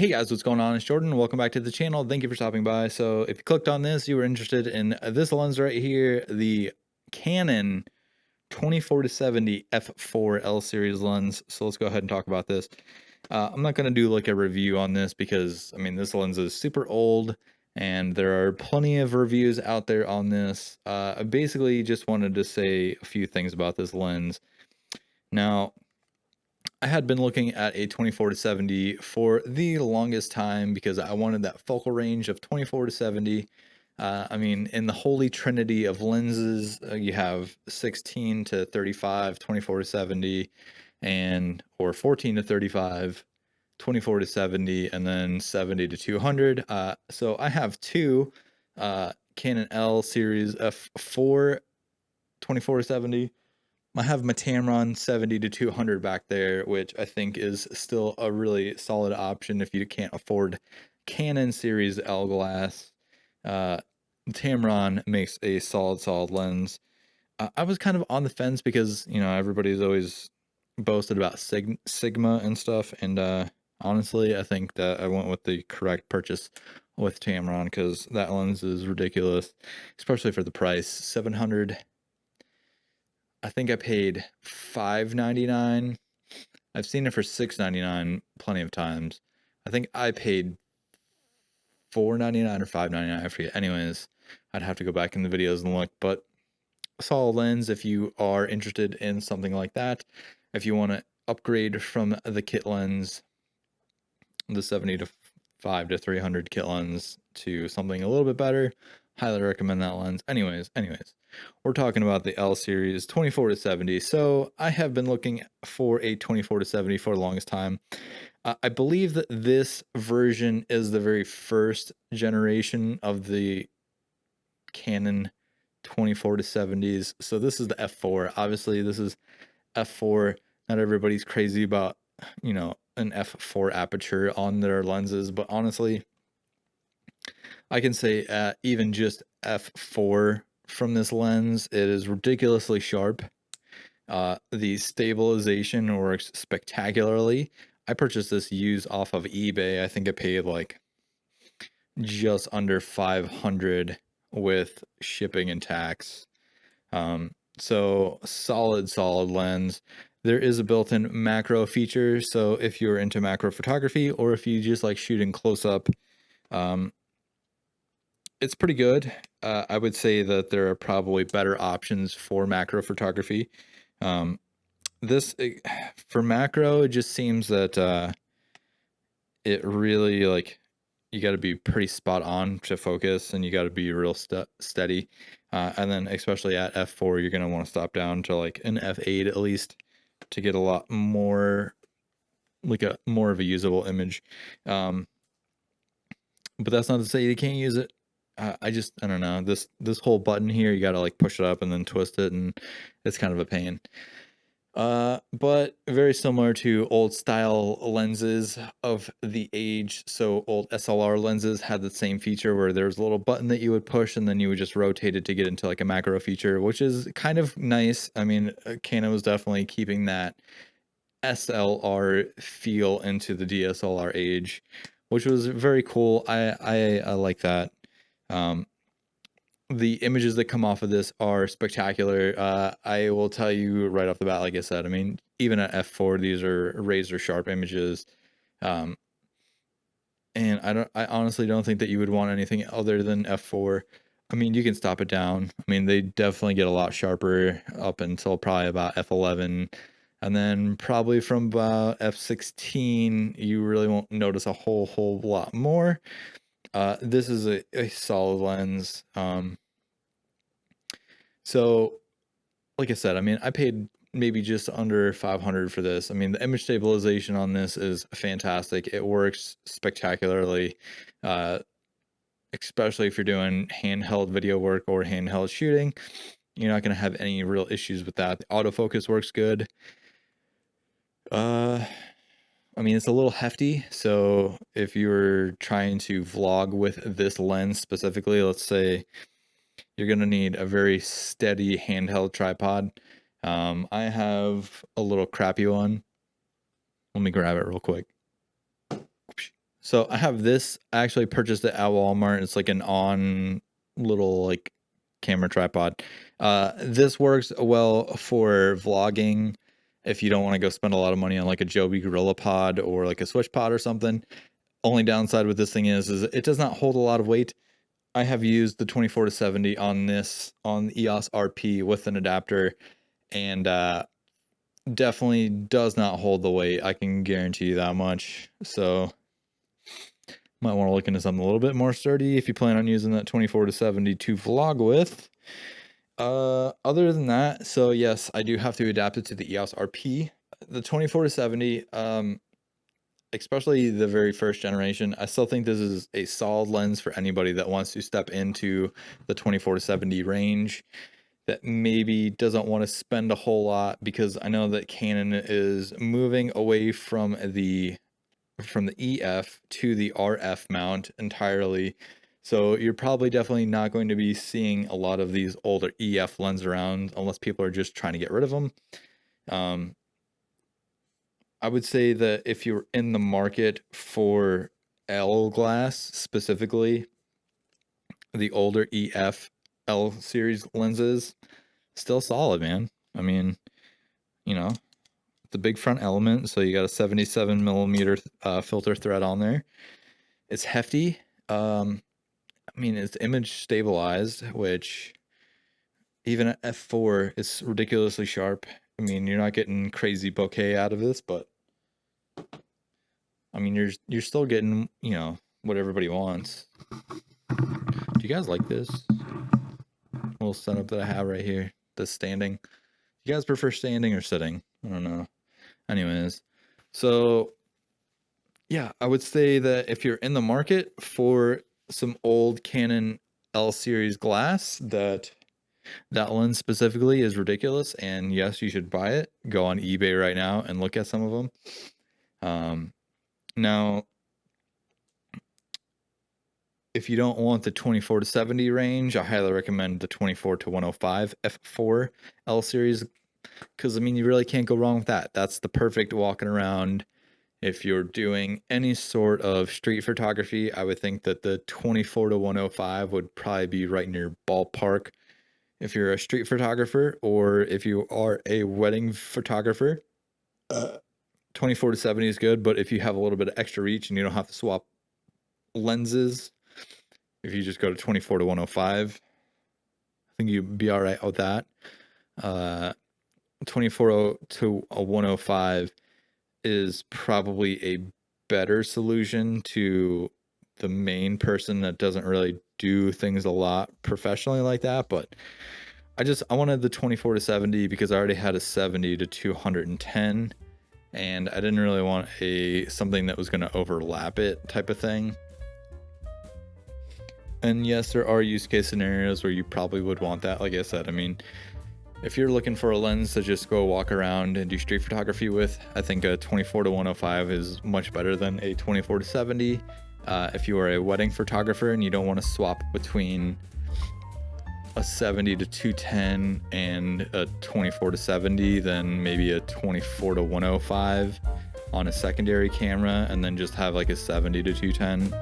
Hey guys, what's going on? It's Jordan. Welcome back to the channel. Thank you for stopping by. So if you clicked on this, you were interested in this lens right here, the Canon 24-70 f4 L series lens. So let's go ahead and talk about this. I'm not going to do like a review on this because I mean this lens is super old and there are plenty of reviews out there on this. I basically just wanted to say a few things about this lens. Now, I had been looking at a 24-70 for the longest time because I wanted that focal range of 24-70. I mean, in the holy trinity of lenses, you have 16-35, 24-70, and or 14-35, 24-70, and then 70-200. So I have two Canon L series f4 24-70. I have my Tamron 70-200 back there, which I think is still a really solid option if you can't afford Canon series L glass. Tamron makes a solid lens. I was kind of on the fence because, you know, everybody's always boasted about Sigma and stuff, and honestly, I think that I went with the correct purchase with Tamron because that lens is ridiculous, especially for the price. 700. I think I paid $5.99. I've seen it for $6.99 plenty of times. I think I paid $4.99 or $5.99. I forget. Anyways, I'd have to go back in the videos and look. But solid lens if you are interested in something like that. If you want to upgrade from the kit lens, the 75-300 kit lens to something a little bit better, highly recommend that lens. Anyways, we're talking about the L series 24-70. So I have been looking for a 24-70 for the longest time. I believe that this version is the very first generation of the Canon 24-70s. So this is the f4. Obviously, this is f4. Not everybody's crazy about, you know, an f4 aperture on their lenses, but honestly, I can say even just f4 from this lens, it is ridiculously sharp. The stabilization works spectacularly. I purchased this used off of eBay. I think I paid like just under 500 with shipping and tax. So solid lens. There is a built-in macro feature, so if you're into macro photography or if you just like shooting close up, it's pretty good. I would say that there are probably better options for macro photography. This for macro, it just seems that it really like you got to be pretty spot on to focus, and you got to be real steady. And then especially at f4, you're gonna want to stop down to like an f8 at least to get a lot more like a more of a usable image. But that's not to say you can't use it. I don't know, this whole button here, you gotta like push it up and then twist it, and it's kind of a pain. But very similar to old style lenses of the age. So old SLR lenses had the same feature where there was a little button that you would push and then you would just rotate it to get into like a macro feature, which is kind of nice. I mean, Canon was definitely keeping that SLR feel into the DSLR age, which was very cool. I like that. The images that come off of this are spectacular. I will tell you right off the bat, like I said, I mean, even at f4, these are razor sharp images. And I honestly don't think that you would want anything other than f4. I mean, you can stop it down. I mean, they definitely get a lot sharper up until probably about f11. And then probably from about f16, you really won't notice a whole lot more. This is a solid lens. So like I said, I mean, I paid maybe just under 500 for this. I mean, the image stabilization on this is fantastic. It works spectacularly, uh, especially if you're doing handheld video work or handheld shooting. You're not going to have any real issues with that. The autofocus works good. I mean, it's a little hefty, so if you're trying to vlog with this lens specifically, let's say you're going to need a very steady handheld tripod. I have a little crappy one. Let me grab it real quick. So I have this. I actually purchased it at Walmart. It's like an on little like camera tripod. This works well for vlogging if you don't want to go spend a lot of money on like a Joby Gorilla Pod or like a Switch Pod or something. Only downside with this thing is it does not hold a lot of weight. I have used the 24 to 70 on this on the EOS RP with an adapter, and definitely does not hold the weight. I can guarantee you that much. So might want to look into something a little bit more sturdy if you plan on using that 24 to 70 to vlog with. Other than that, so yes, I do have to adapt it to the EOS RP. The 24 to 70, especially the very first generation, I still think this is a solid lens for anybody that wants to step into the 24 to 70 range, that maybe doesn't want to spend a whole lot, because I know that Canon is moving away from the EF to the RF mount entirely. So you're probably definitely not going to be seeing a lot of these older EF lenses around unless people are just trying to get rid of them. I would say that if you're in the market for L glass specifically, the older EF L series lenses, still solid, man. I mean, you know, the big front element, so you got a 77 millimeter filter thread on there. It's hefty. I mean, it's image stabilized, which even at f4 is ridiculously sharp. I mean, you're not getting crazy bokeh out of this, but I mean, you're still getting, you know, what everybody wants. Do you guys like this little setup that I have right here? The standing. Do you guys prefer standing or sitting? I don't know. Anyways, so yeah, I would say that if you're in the market for some old Canon L series glass, that lens specifically is ridiculous, and yes, you should buy it. Go on eBay right now and look at some of them. Now, if you don't want the 24 to 70 range, I highly recommend the 24 to 105 f4 L series, because I mean, you really can't go wrong with that. That's the perfect walking around. If you're doing any sort of street photography, I would think that the 24 to 105 would probably be right in your ballpark. If you're a street photographer, or if you are a wedding photographer, 24 to 70 is good. But if you have a little bit of extra reach and you don't have to swap lenses, if you just go to 24 to 105, I think you'd be all right with that. 24 to 105 is probably a better solution to the main person that doesn't really do things a lot professionally like that. But I wanted the 24 to 70 because I already had a 70 to 210, and I didn't really want something that was going to overlap it type of thing. And yes, there are use case scenarios where you probably would want that. Like I said, I mean, if you're looking for a lens to just go walk around and do street photography with, I think a 24 to 105 is much better than a 24 to 70. If you are a wedding photographer and you don't want to swap between a 70 to 210 and a 24 to 70, then maybe a 24 to 105 on a secondary camera, and then just have like a 70 to 210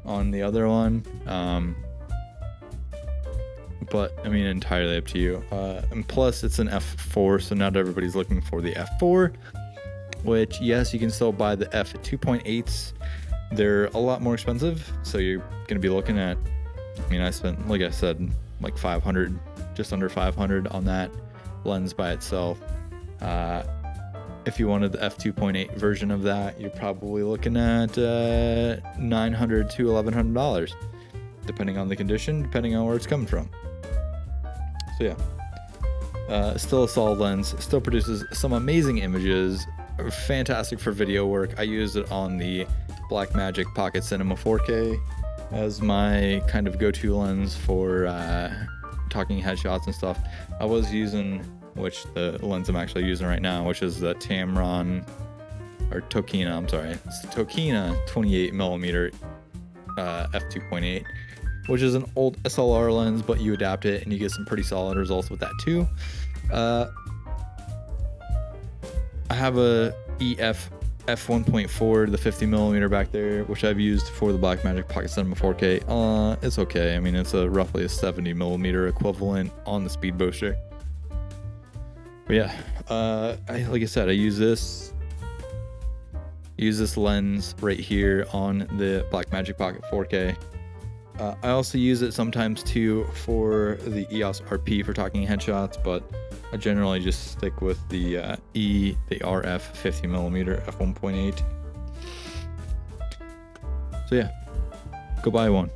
on the other one. But I mean, entirely up to you. And plus, it's an f4, so not everybody's looking for the f4. Which, yes, you can still buy the f2.8s. They're a lot more expensive, so you're gonna be looking at. I mean, I spent, like I said, like 500, just under 500 on that lens by itself. If you wanted the f2.8 version of that, you're probably looking at $900 to $1,100, depending on the condition, depending on where it's coming from. So yeah, still a solid lens, still produces some amazing images, fantastic for video work. I use it on the Blackmagic Pocket Cinema 4K as my kind of go-to lens for talking headshots and stuff. I was using, which the lens I'm actually using right now, which is the Tamron, or Tokina, I'm sorry, it's the Tokina 28mm f2.8, which is an old SLR lens, but you adapt it and you get some pretty solid results with that too. I have a EF f1.4, the 50mm back there, which I've used for the Blackmagic Pocket Cinema 4K. It's okay. I mean, it's roughly a 70mm equivalent on the speed booster. But yeah, like I said, I use this lens right here on the Blackmagic Pocket 4K. I also use it sometimes too for the EOS RP for talking headshots, but I generally just stick with the RF 50mm f1.8. So yeah, go buy one.